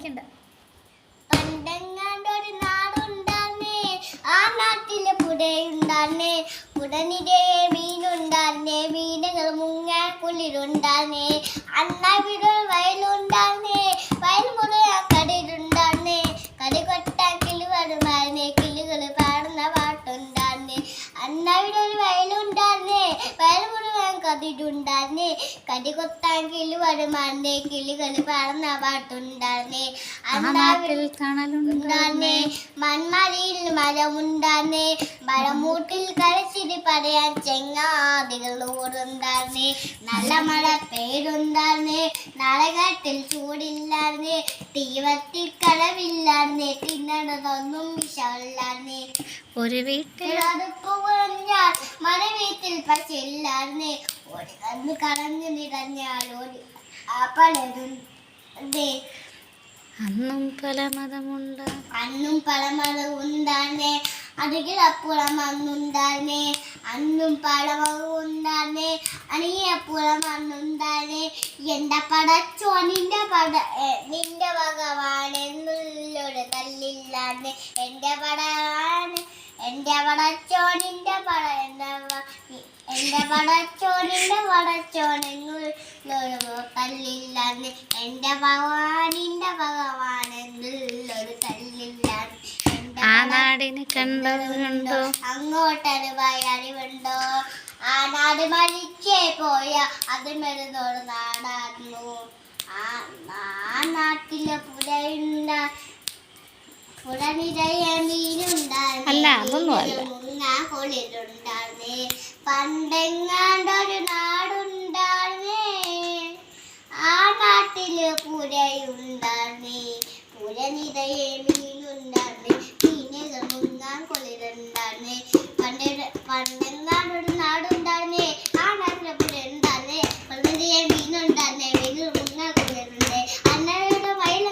വായിക്കണ്ട. പണ്ടെങ്ങാണ്ടൊരു നാടുണ്ടായിരുന്നേ, ആ നാട്ടിലെ പുഴയുണ്ടായിരുന്നേ, പുഴനിരയെ മീനുണ്ടായിരുന്നേ, മീനുകൾ മുങ്ങാൻ കുളിരുണ്ടായിരുന്നേ. അന്നവിടെ വയലുണ്ടായിരുന്നേ, വയൽ മുഴുവൻ കടലുണ്ടായിരുന്നേ, കടി കൊട്ടാൻ കിളി വരുമായിരുന്നേ, കിളികൾ പാടുന്ന പാട്ടുണ്ടായിരുന്നേ. അന്നവിടെ ഒരു വയലുണ്ടായിരുന്നേ, വയൽ മുഴുവൻ കതിരുണ്ടായിരുന്നേ, കടി കൊത്താൻ കിളി വരുമായിരുന്നേ, കിളികൾ പാടുന്ന പാട്ടുണ്ടായിരുന്നേ. ഉണ്ടായിരുന്നേ മൺമലയിൽ മരമുണ്ടായിരുന്നേ, മരമൂട്ടിൽ കളിച്ചിരി പറയാൻ ചെങ്ങാതികൾ ഓടുണ്ടായിരുന്നേ. നല്ല മഴ പെയ്തുണ്ടായിരുന്നേ, നാളകാട്ടിൽ ചൂടില്ലായിരുന്നേ, തീവത്തി കളവില്ലായിരുന്നേ, തിന്നണതൊന്നും വിഷമില്ലായിരുന്നേ. ഒരു വീട്ടിൽ അടുപ്പ് കുറഞ്ഞാൽ മഴ വീട്ടിൽ പശയില്ലായിരുന്നേ, ഒരു കന്ന് കളഞ്ഞു നിറഞ്ഞാൽ ഒരു പലരുണ്ടേ. അന്നും പല മതമുണ്ട്, അന്നും പല മതം ഉണ്ടായിരുന്നേ, അരികിലപ്പുറം അന്നുണ്ടായിരുന്നേ, അന്നും പല മതം ഉണ്ടായിരുന്നേ, അണിയപ്പുറം അന്നുണ്ടായിരുന്നേ. എന്റെ പടച്ചോനിന്റെ നിന്റെ ഭഗവാനെന്നുള്ളൊരു തല്ലില്ലായിരുന്നേ, എന്റെ പടച്ചോനിന്റെ എന്റെ പടച്ചോനെന്നുള്ളൊരു തല്ലില്ലായിരുന്നേ, എന്റെ ഭഗവാനെന്നുള്ളൊരു തല്ലില്ലായിരുന്നേ. ആ നാടിന് കണ്ടതുണ്ടോ, അങ്ങോട്ടൊരു അറിവുണ്ടോ, ആ നാട് മരിച്ചേ പോയ അത് മരുന്നോട് നാടായിരുന്നു. ആ നാട്ടിലെ പുഴ നിറയെ മീനുണ്ടായിരുന്നേ, മുങ്ങാകൊളിലുണ്ടായിരുന്നേ. പണ്ടെങ്ങാണ്ടൊരു നാടുണ്ടായിരുന്നേ, ആ നാട്ടില് പുഴയുണ്ടായിരുന്നേ, പുഴ നിറയെ